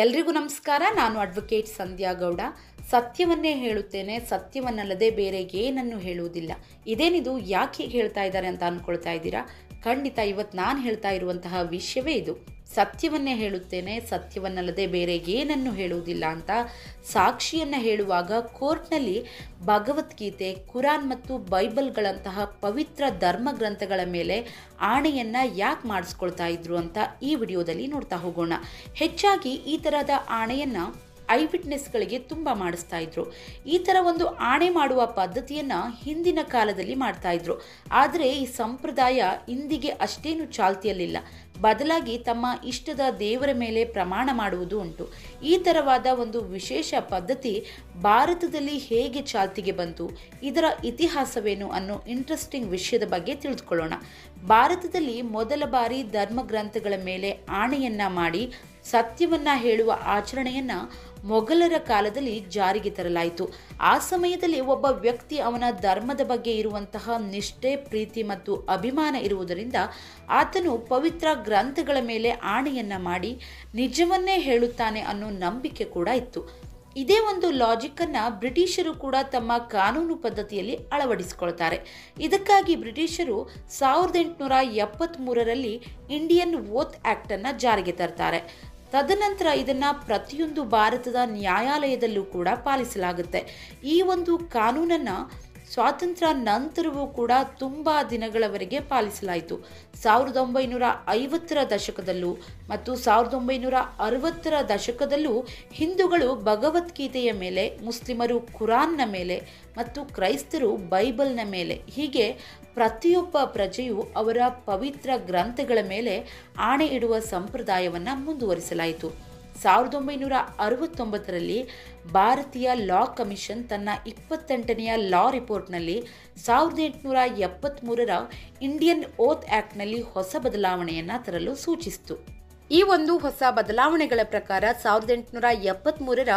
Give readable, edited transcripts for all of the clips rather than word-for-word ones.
ಎಲ್ರಿಗೂ ನಮಸ್ಕಾರ. ನಾನು ಅಡ್ವೊಕೇಟ್ ಸಂಧ್ಯಾ ಗೌಡ. ಸತ್ಯವನ್ನೇ ಹೇಳುತ್ತೇನೆ, ಸತ್ಯವನ್ನಲ್ಲದೆ ಬೇರೆ ಏನನ್ನು ಹೇಳುವುದಿಲ್ಲ. ಇದೇನಿದು, ಯಾಕೆ ಹೀಗೆ ಹೇಳ್ತಾ ಇದ್ದಾರೆ ಅಂತ ಅಂದ್ಕೊಳ್ತಾ ಇದ್ದೀರಾ? ಖಂಡಿತ ಇವತ್ತು ನಾನು ಹೇಳ್ತಾ ಇರುವಂತಹ ವಿಷಯವೇ ಇದು. ಸತ್ಯವನ್ನೇ ಹೇಳುತ್ತೇನೆ, ಸತ್ಯವನ್ನಲ್ಲದೆ ಬೇರೆ ಏನನ್ನು ಹೇಳುವುದಿಲ್ಲ ಅಂತ ಸಾಕ್ಷಿಯನ್ನು ಹೇಳುವಾಗ ಕೋರ್ಟ್ನಲ್ಲಿ ಭಗವದ್ಗೀತೆ, ಕುರಾನ್ ಮತ್ತು ಬೈಬಲ್ಗಳಂತಹ ಪವಿತ್ರ ಧರ್ಮ ಗ್ರಂಥಗಳ ಮೇಲೆ ಆಣೆಯನ್ನು ಯಾಕೆ ಮಾಡಿಸ್ಕೊಳ್ತಾ ಇದ್ರು ಅಂತ ಈ ವಿಡಿಯೋದಲ್ಲಿ ನೋಡ್ತಾ ಹೋಗೋಣ. ಹೆಚ್ಚಾಗಿ ಈ ಥರದ ಆಣೆಯನ್ನು ಐ ವಿಟ್ನೆಸ್ಗಳಿಗೆ ತುಂಬ ಮಾಡಿಸ್ತಾ ಇದ್ರು. ಈ ಥರ ಒಂದು ಆಣೆ ಮಾಡುವ ಪದ್ಧತಿಯನ್ನು ಹಿಂದಿನ ಕಾಲದಲ್ಲಿ ಮಾಡ್ತಾ ಇದ್ರು. ಆದರೆ ಈ ಸಂಪ್ರದಾಯ ಇಂದಿಗೆ ಅಷ್ಟೇನು ಚಾಲ್ತಿಯಲ್ಲಿಲ್ಲ. ಬದಲಾಗಿ ತಮ್ಮ ಇಷ್ಟದ ದೇವರ ಮೇಲೆ ಪ್ರಮಾಣ ಮಾಡುವುದು ಉಂಟು. ಈ ಥರವಾದ ಒಂದು ವಿಶೇಷ ಪದ್ಧತಿ ಭಾರತದಲ್ಲಿ ಹೇಗೆ ಚಾಲ್ತಿಗೆ ಬಂತು, ಇದರ ಇತಿಹಾಸವೇನು ಅನ್ನೋ ಇಂಟ್ರೆಸ್ಟಿಂಗ್ ವಿಷಯದ ಬಗ್ಗೆ ತಿಳಿದುಕೊಳ್ಳೋಣ. ಭಾರತದಲ್ಲಿ ಮೊದಲ ಬಾರಿ ಧರ್ಮ ಗ್ರಂಥಗಳ ಮೇಲೆ ಆಣೆಯನ್ನ ಮಾಡಿ ಸತ್ಯವನ್ನ ಹೇಳುವ ಆಚರಣೆಯನ್ನ ಮೊಘಲರ ಕಾಲದಲ್ಲಿ ಜಾರಿಗೆ ತರಲಾಯಿತು. ಆ ಸಮಯದಲ್ಲಿ ಒಬ್ಬ ವ್ಯಕ್ತಿ ಅವನ ಧರ್ಮದ ಬಗ್ಗೆ ಇರುವಂತಹ ನಿಷ್ಠೆ, ಪ್ರೀತಿ ಮತ್ತು ಅಭಿಮಾನ ಇರುವುದರಿಂದ ಆತನು ಪವಿತ್ರ ಗ್ರಂಥಗಳ ಮೇಲೆ ಆಣೆಯನ್ನ ಮಾಡಿ ನಿಜವನ್ನೇ ಹೇಳುತ್ತಾನೆ ಅನ್ನೋ ನಂಬಿಕೆ ಕೂಡ ಇತ್ತು. ಇದೇ ಒಂದು ಲಾಜಿಕ್ಕನ್ನು ಬ್ರಿಟಿಷರು ಕೂಡ ತಮ್ಮ ಕಾನೂನು ಪದ್ಧತಿಯಲ್ಲಿ ಅಳವಡಿಸಿಕೊಳ್ತಾರೆ. ಇದಕ್ಕಾಗಿ ಬ್ರಿಟಿಷರು 1873ರಲ್ಲಿ ಇಂಡಿಯನ್ ಓತ್ ಆಕ್ಟ್ ಅನ್ನು ಜಾರಿಗೆ ತರ್ತಾರೆ. ತದನಂತರ ಇದನ್ನು ಪ್ರತಿಯೊಂದು ಭಾರತದ ನ್ಯಾಯಾಲಯದಲ್ಲೂ ಕೂಡ ಪಾಲಿಸಲಾಗುತ್ತೆ. ಈ ಒಂದು ಕಾನೂನನ್ನು ಸ್ವಾತಂತ್ರ್ಯ ನಂತರವೂ ಕೂಡ ತುಂಬ ದಿನಗಳವರೆಗೆ ಪಾಲಿಸಲಾಯಿತು. 1950ರ ದಶಕದಲ್ಲೂ ಮತ್ತು 1960ರ ದಶಕದಲ್ಲೂ ಹಿಂದೂಗಳು ಭಗವದ್ಗೀತೆಯ ಮೇಲೆ, ಮುಸ್ಲಿಮರು ಕುರಾನ್ನ ಮೇಲೆ ಮತ್ತು ಕ್ರೈಸ್ತರು ಬೈಬಲ್ನ ಮೇಲೆ, ಹೀಗೆ ಪ್ರತಿಯೊಬ್ಬ ಪ್ರಜೆಯು ಅವರ ಪವಿತ್ರ ಗ್ರಂಥಗಳ ಮೇಲೆ ಆಣೆ ಇಡುವ ಸಂಪ್ರದಾಯವನ್ನು ಮುಂದುವರಿಸಲಾಯಿತು. 1969ರಲ್ಲಿ ಭಾರತೀಯ ಲಾ ಕಮಿಷನ್ ತನ್ನ 28ನೆಯ ಲಾ ರಿಪೋರ್ಟ್ನಲ್ಲಿ 1873ರ ಇಂಡಿಯನ್ ಓತ್ ಆಕ್ಟ್ನಲ್ಲಿ ಹೊಸ ಬದಲಾವಣೆಯನ್ನು ತರಲು ಸೂಚಿಸಿತು. ಈ ಒಂದು ಹೊಸ ಬದಲಾವಣೆಗಳ ಪ್ರಕಾರ 1873ರ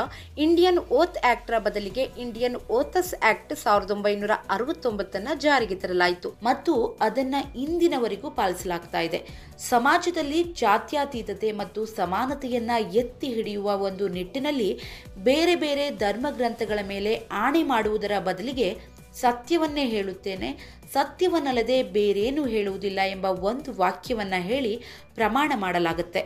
ಇಂಡಿಯನ್ ಓತ್ ಆಕ್ಟ್ರ ಬದಲಿಗೆ ಇಂಡಿಯನ್ ಓತಸ್ ಆಕ್ಟ್ 1969 ಜಾರಿಗೆ ತರಲಾಯಿತು ಮತ್ತು ಅದನ್ನ ಇಂದಿನವರೆಗೂ ಪಾಲಿಸಲಾಗ್ತಾ ಇದೆ. ಸಮಾಜದಲ್ಲಿ ಜಾತ್ಯತೀತತೆ ಮತ್ತು ಸಮಾನತೆಯನ್ನ ಎತ್ತಿ ಹಿಡಿಯುವ ಒಂದು ನಿಟ್ಟಿನಲ್ಲಿ ಬೇರೆ ಬೇರೆ ಧರ್ಮ ಗ್ರಂಥಗಳ ಮೇಲೆ ಆಣೆ ಮಾಡುವುದರ ಬದಲಿಗೆ ಸತ್ಯವನ್ನೇ ಹೇಳುತ್ತೇನೆ, ಸತ್ಯವನ್ನಲ್ಲದೆ ಬೇರೇನೂ ಹೇಳುವುದಿಲ್ಲ ಎಂಬ ಒಂದು ವಾಕ್ಯವನ್ನು ಹೇಳಿ ಪ್ರಮಾಣ ಮಾಡಲಾಗುತ್ತೆ.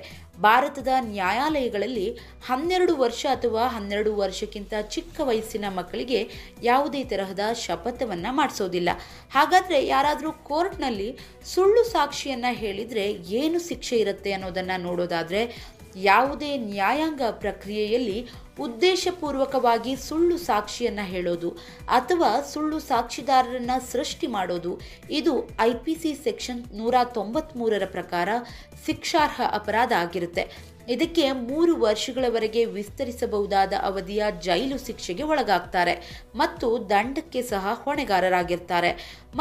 ಭಾರತದ ನ್ಯಾಯಾಲಯಗಳಲ್ಲಿ 12 ವರ್ಷ ಅಥವಾ 12 ವರ್ಷಕ್ಕಿಂತ ಚಿಕ್ಕ ವಯಸ್ಸಿನ ಮಕ್ಕಳಿಗೆ ಯಾವುದೇ ತರಹದ ಶಪಥವನ್ನು ಮಾಡಿಸೋದಿಲ್ಲ. ಹಾಗಾದರೆ ಯಾರಾದರೂ ಕೋರ್ಟ್ನಲ್ಲಿ ಸುಳ್ಳು ಸಾಕ್ಷಿಯನ್ನು ಹೇಳಿದರೆ ಏನು ಶಿಕ್ಷೆ ಇರುತ್ತೆ ಅನ್ನೋದನ್ನು ನೋಡೋದಾದರೆ, ಯಾವುದೇ ನ್ಯಾಯಾಂಗ ಪ್ರಕ್ರಿಯೆಯಲ್ಲಿ ಉದ್ದೇಶಪೂರ್ವಕವಾಗಿ ಸುಳ್ಳು ಸಾಕ್ಷಿಯನ್ನು ಹೇಳೋದು ಅಥವಾ ಸುಳ್ಳು ಸಾಕ್ಷಿದಾರರನ್ನು ಸೃಷ್ಟಿ ಮಾಡೋದು, ಇದು IPC ಸೆಕ್ಷನ್ 193ರ ಪ್ರಕಾರ ಶಿಕ್ಷಾರ್ಹ ಅಪರಾಧ ಆಗಿರುತ್ತೆ. ಇದಕ್ಕೆ 3 ವರ್ಷಗಳವರೆಗೆ ವಿಸ್ತರಿಸಬಹುದಾದ ಅವಧಿಯ ಜೈಲು ಶಿಕ್ಷೆಗೆ ಒಳಗಾಗ್ತಾರೆ ಮತ್ತು ದಂಡಕ್ಕೆ ಸಹ ಹೊಣೆಗಾರರಾಗಿರ್ತಾರೆ.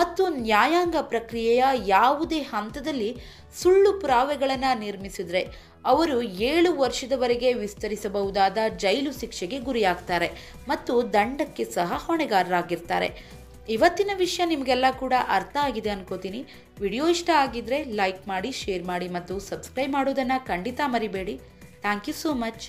ಮತ್ತು ನ್ಯಾಯಾಂಗ ಪ್ರಕ್ರಿಯೆಯ ಯಾವುದೇ ಹಂತದಲ್ಲಿ ಸುಳ್ಳು ಪುರಾವೆಗಳನ್ನು ನಿರ್ಮಿಸಿದರೆ ಅವರು 7 ವರ್ಷದವರೆಗೆ ವಿಸ್ತರಿಸಬಹುದಾದ ಜೈಲು ಶಿಕ್ಷೆಗೆ ಗುರಿಯಾಗ್ತಾರೆ ಮತ್ತು ದಂಡಕ್ಕೆ ಸಹ ಹೊಣೆಗಾರರಾಗಿರ್ತಾರೆ. ಇವತ್ತಿನ ವಿಷಯ ನಿಮಗೆಲ್ಲ ಕೂಡ ಅರ್ಥ ಆಗಿದೆ ಅನ್ಕೋತೀನಿ. ವಿಡಿಯೋ ಇಷ್ಟ ಆಗಿದ್ರೆ ಲೈಕ್ ಮಾಡಿ, ಶೇರ್ ಮಾಡಿ ಮತ್ತು ಸಬ್ಸ್ಕ್ರೈಬ್ ಮಾಡೋದನ್ನು ಖಂಡಿತ ಮರಿಬೇಡಿ. Thank you so much.